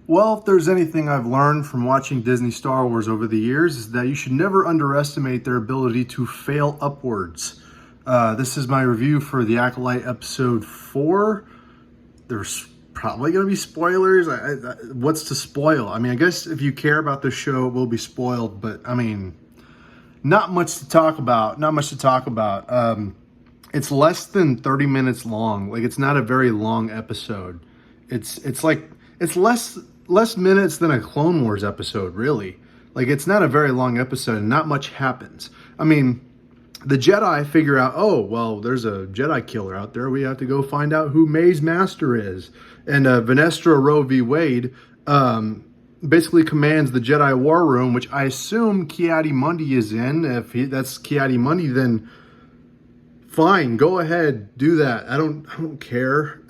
Well, if there's anything I've learned from watching Disney Star Wars over the years, is that you should never underestimate their ability to fail upwards. This is my review for the Acolyte episode 4. There's probably going to be spoilers. What's to spoil? I mean, I guess if you care about the show, it will be spoiled, but I mean, not much to talk about. It's less than 30 minutes long. Like, it's not a very long episode. It's less minutes than a Clone Wars episode, really. Like, it's not a very long episode and not much happens. I mean, the Jedi figure out, oh, well, there's a Jedi killer out there. We have to go find out who May's master is. And Venestra Roe v. Wade basically commands the Jedi War Room, which I assume Ki-Adi-Mundi is in. If that's Ki-Adi-Mundi, then fine, go ahead, do that. I don't care.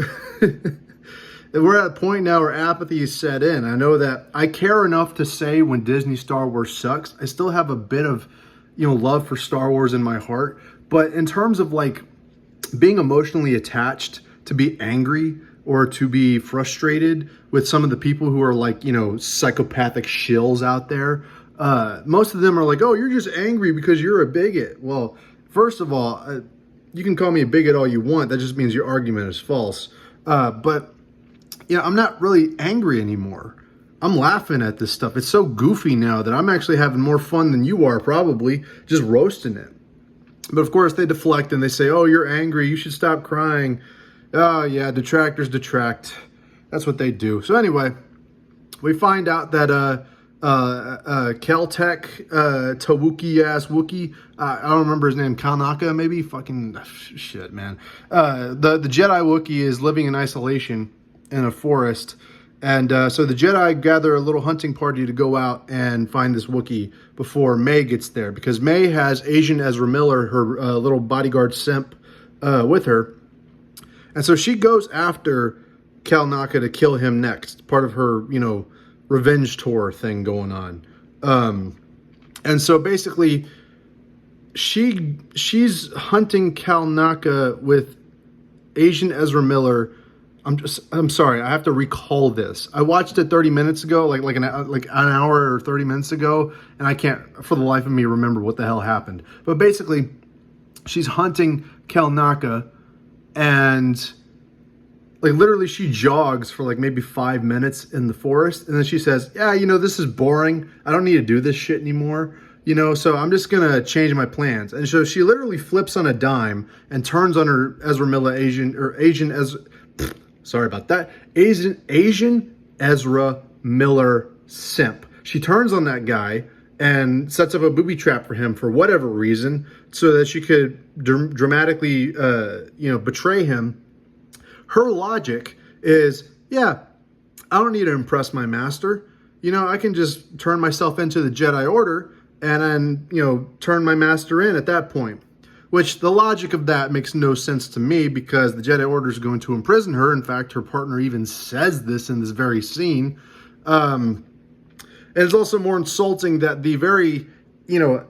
We're at a point now where apathy is set in. I know that I care enough to say when Disney Star Wars sucks. I still have a bit of, love for Star Wars in my heart. But in terms of like being emotionally attached, to be angry or to be frustrated with some of the people who are like, psychopathic shills out there, most of them are like, oh, you're just angry because you're a bigot. Well, first of all, you can call me a bigot all you want. That just means your argument is false. But I'm not really angry anymore. I'm laughing at this stuff. It's so goofy now that I'm actually having more fun than you are, probably, just roasting it. But of course, they deflect and they say, oh, you're angry. You should stop crying. Oh, yeah, detractors detract. That's what they do. So anyway, we find out that Caltech, Tawuki-ass Wookie, I don't remember his name, Kanaka maybe? Fucking shit, man. The Jedi Wookie is living in isolation in a forest, and so the Jedi gather a little hunting party to go out and find this Wookiee before May gets there, because May has Asian Ezra Miller, her little bodyguard simp, with her, and so she goes after Cal Naka to kill him next, part of her, revenge tour thing going on, and so basically she's hunting Cal Naka with Asian Ezra Miller. I'm sorry, I have to recall this. I watched it 30 minutes ago, like an hour or 30 minutes ago, and I can't, for the life of me, remember what the hell happened. But basically, she's hunting Cal Naka, and like literally she jogs for like maybe 5 minutes in the forest, and then she says, yeah, this is boring. I don't need to do this shit anymore. So I'm just going to change my plans. And so she literally flips on a dime and turns on her Ezra Miller Asian Ezra Miller simp. She turns on that guy and sets up a booby trap for him for whatever reason, so that she could dramatically, betray him. Her logic is, yeah, I don't need to impress my master. I can just turn myself into the Jedi Order and then, turn my master in at that point. Which the logic of that makes no sense to me, because the Jedi Order is going to imprison her. In fact, her partner even says this in this very scene. And it's also more insulting that the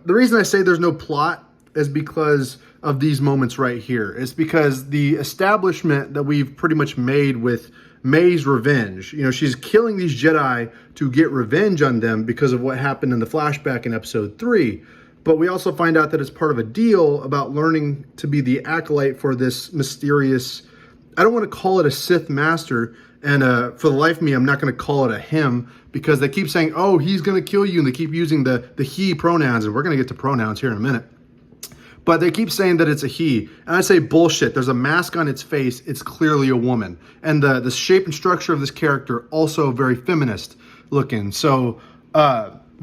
reason I say there's no plot is because of these moments right here. It's because the establishment that we've pretty much made with May's revenge. She's killing these Jedi to get revenge on them because of what happened in the flashback in episode 3. But we also find out that it's part of a deal about learning to be the acolyte for this mysterious, I don't want to call it a Sith master, and for the life of me, I'm not going to call it a him, because they keep saying, oh, he's going to kill you, and they keep using the he pronouns, and we're going to get to pronouns here in a minute. But they keep saying that it's a he, and I say bullshit. There's a mask on its face. It's clearly a woman. And the shape and structure of this character, also very feminist looking. So,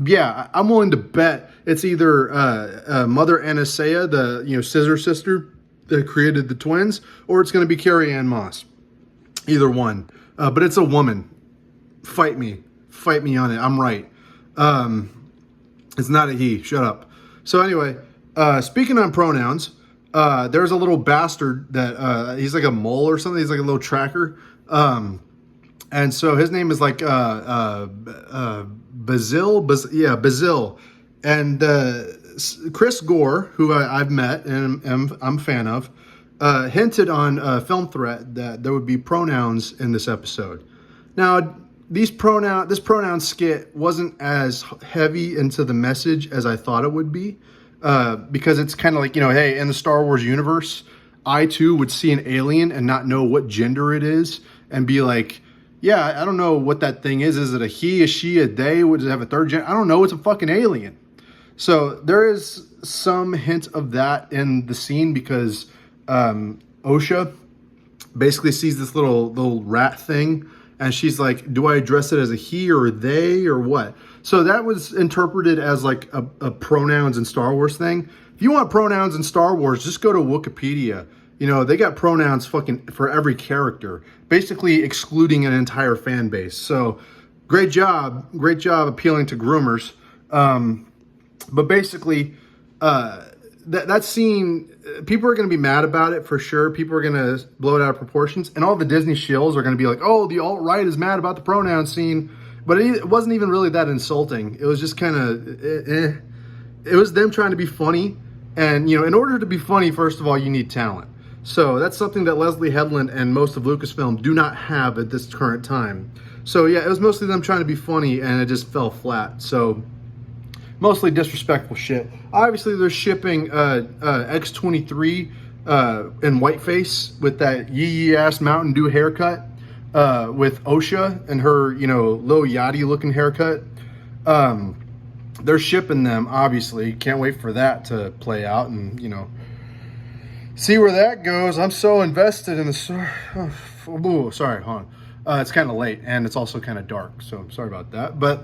yeah, I'm willing to bet it's either Mother Anastasia, the scissor sister that created the twins, or it's going to be Carrie-Anne Moss. Either one, but it's a woman. Fight me on it. I'm right. It's not a he. Shut up. So anyway, speaking on pronouns, there's a little bastard that he's like a mole or something. He's like a little tracker. And so his name is like Basil. And Chris Gore, who I've met and I'm a fan of, hinted on Film Threat that there would be pronouns in this episode. Now, this pronoun skit wasn't as heavy into the message as I thought it would be, because it's kind of like, hey, in the Star Wars universe, I too would see an alien and not know what gender it is and be like, yeah, I don't know what that thing is. Is it a he, a she, a they? Would it have a third gender? I don't know. It's a fucking alien. So there is some hint of that in the scene because Osha basically sees this little rat thing, and she's like, do I address it as a he or a they or what? So that was interpreted as like a pronouns in Star Wars thing. If you want pronouns in Star Wars, just go to Wikipedia. They got pronouns fucking for every character, basically excluding an entire fan base. So great job appealing to groomers. But basically, that scene, people are going to be mad about it for sure. People are going to blow it out of proportions. And all the Disney shills are going to be like, oh, the alt-right is mad about the pronoun scene. But it wasn't even really that insulting. It was just kind of, it was them trying to be funny. And, in order to be funny, first of all, you need talent. So that's something that Leslie Headland and most of Lucasfilm do not have at this current time. So yeah, it was mostly them trying to be funny, and it just fell flat. So mostly disrespectful shit. Obviously, they're shipping X-23 in whiteface with that yee ass Mountain Dew haircut, with Osha and her, Lil Yachty looking haircut. They're shipping them, obviously. Can't wait for that to play out and, see where that goes. I'm so invested in the... Oh, sorry, hold on. It's kind of late, and it's also kind of dark, so I'm sorry about that. But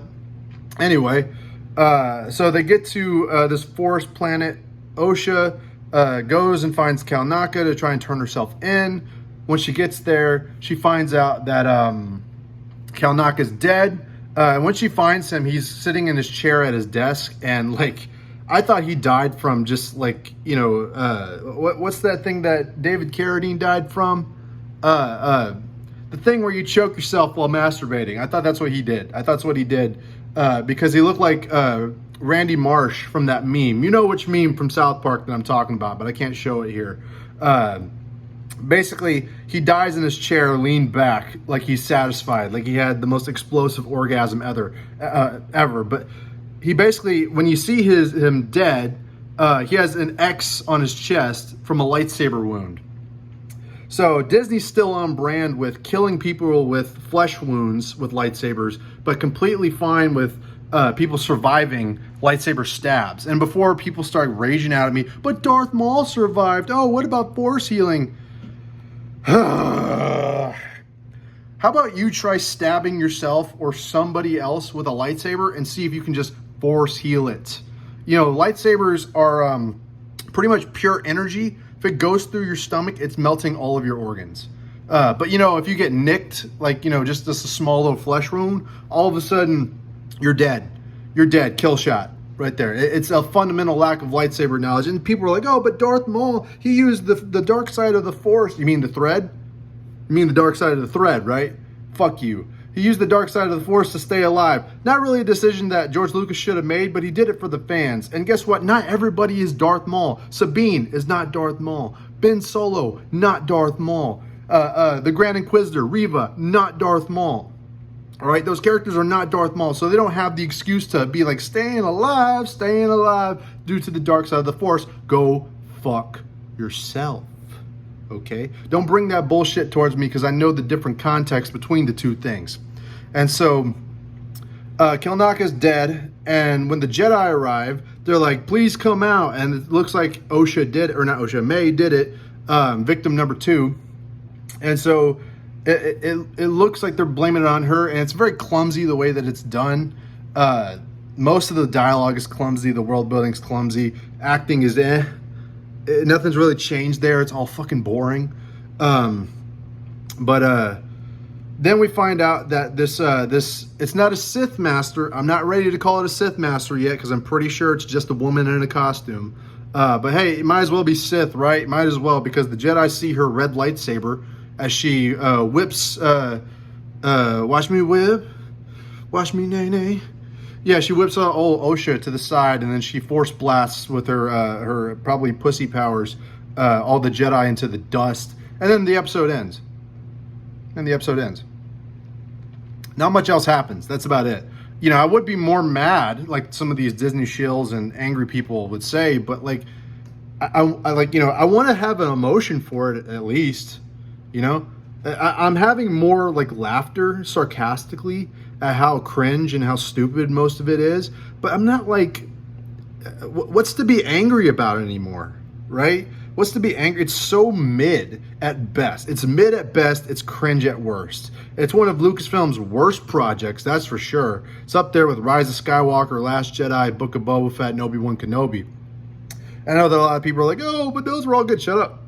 anyway, so they get to this forest planet. Osha goes and finds Kalnaka to try and turn herself in. When she gets there, she finds out that Kalnaka's dead. And when she finds him, he's sitting in his chair at his desk, and I thought he died from just what's that thing that David Carradine died from? The thing where you choke yourself while masturbating. I thought that's what he did. Because he looked like Randy Marsh from that meme. You know which meme from South Park that I'm talking about, but I can't show it here. Basically, he dies in his chair, leaned back, like he's satisfied, like he had the most explosive orgasm ever. But he basically, when you see him dead, he has an X on his chest from a lightsaber wound. So Disney's still on brand with killing people with flesh wounds with lightsabers, but completely fine with people surviving lightsaber stabs. And before people start raging out at me, but Darth Maul survived. Oh, what about force healing? How about you try stabbing yourself or somebody else with a lightsaber and see if you can just force heal it? Lightsabers are pretty much pure energy. If it goes through your stomach, it's melting all of your organs. But if you get nicked, just a small little flesh wound, all of a sudden you're dead. You're dead. Kill shot. Right there. It's a fundamental lack of lightsaber knowledge. And people are like, oh, but Darth Maul, he used the dark side of the Force. You mean the thread? You mean the dark side of the thread, right? Fuck you. He used the dark side of the Force to stay alive. Not really a decision that George Lucas should have made, but he did it for the fans. And guess what? Not everybody is Darth Maul. Sabine is not Darth Maul. Ben Solo, not Darth Maul. The Grand Inquisitor, Reva, not Darth Maul. All right, those characters are not Darth Maul, so they don't have the excuse to be like, staying alive due to the dark side of the Force. Go fuck yourself, okay? Don't bring that bullshit towards me, because I know the different context between the two things. And so, Kalnaka's dead, and when the Jedi arrive, they're like, please come out, and it looks like May did it, victim number 2. And so it looks like they're blaming it on her, and it's very clumsy the way that it's done. Most of the dialogue is clumsy. The world building's clumsy. Acting is nothing's really changed there. It's all fucking boring. But then we find out that this it's not a Sith Master. I'm not ready to call it a Sith Master yet, because I'm pretty sure it's just a woman in a costume. But hey, it might as well be Sith, right? Might as well, because the Jedi see her red lightsaber as she whips, watch me whip, watch me nay. Yeah, she whips old Osha to the side, and then she force blasts with her probably pussy powers all the Jedi into the dust. And then the episode ends. Not much else happens. That's about it. You know, I would be more mad, like some of these Disney shills and angry people would say, but like, I like, you know, I want to have an emotion for it at least, you know. I'm having more like laughter sarcastically at how cringe and how stupid most of it is, but I'm not like, what's to be angry about anymore, right? What's to be angry? It's so mid at best. It's mid at best. It's cringe at worst. It's one of Lucasfilm's worst projects, that's for sure. It's up there with Rise of Skywalker, Last Jedi, Book of Boba Fett, and Obi-Wan Kenobi. I know that a lot of people are like, oh, but those were all good. Shut up.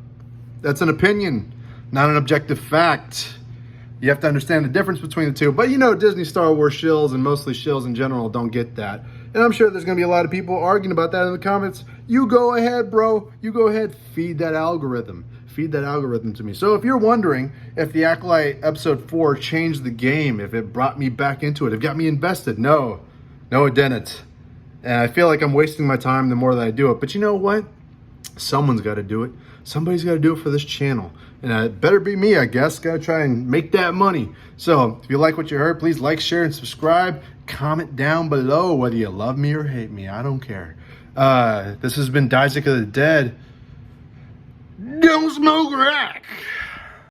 That's an opinion, not an objective fact. You have to understand the difference between the two. But you know, Disney Star Wars shills and mostly shills in general don't get that. And I'm sure there's going to be a lot of people arguing about that in the comments. You go ahead, bro. You go ahead. Feed that algorithm. Feed that algorithm to me. So if you're wondering if the Acolyte Episode 4 changed the game, if it brought me back into it, if it got me invested, no. No, it didn't. And I feel like I'm wasting my time the more that I do it. But you know what? Someone's got to do it. Somebody's got to do it for this channel. And it better be me, I guess. Got to try and make that money. So if you like what you heard, please like, share, and subscribe. Comment down below whether you love me or hate me. I don't care. This has been Isaac of the Dead. Don't smoke crack.